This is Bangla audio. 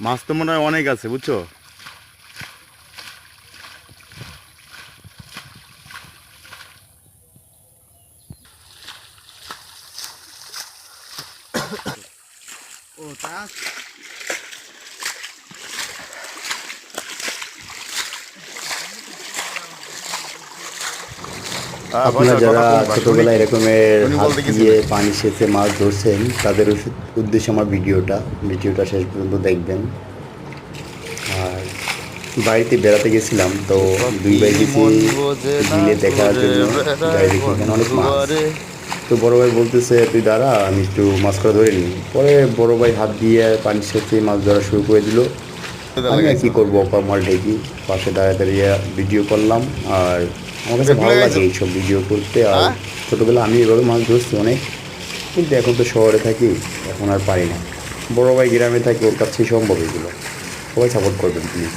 মাছ তো মনে হয় অনেক আছে, বুঝছো? ও তা আপনারা যারা ছোটোবেলায় এরকমের উনি হাত বলতে দিয়ে গেছিলেন। পানি সেচে মাছ ধরছেন তাদের উদ্দেশ্যে আমার ভিডিওটা শেষ পর্যন্ত দেখবেন। আর বাড়িতে বেড়াতে গেছিলাম, তো দুই ভাই গেছি বিলে দেখার জন্য। যাই দেখি এখানে অনেক মাছ। তো বড় ভাই বলতেছে তুই দাঁড়া, আমি একটু মাছটা ধরে নিই। পরে বড় ভাই হাত দিয়ে পানি সেচে মাছ ধরা শুরু করে দিল। আমি আর কি করবো, কমাল ঢেকি পাশে দাঁড়িয়ে দাঁড়িয়ে ভিডিও করলাম। আর আমার কাছে ভালো লাগে এইসব ভিডিও করতে। আর ছোটোবেলা আমি এভাবে মাছ ধরছি অনেক, কিন্তু এখন তো শহরে থাকি, এখন আর পারি না। বড় ভাই গ্রামে থাকি, ওর কাছেই সম্ভব এগুলো। সবাই সাপোর্ট করবেন প্লিজ।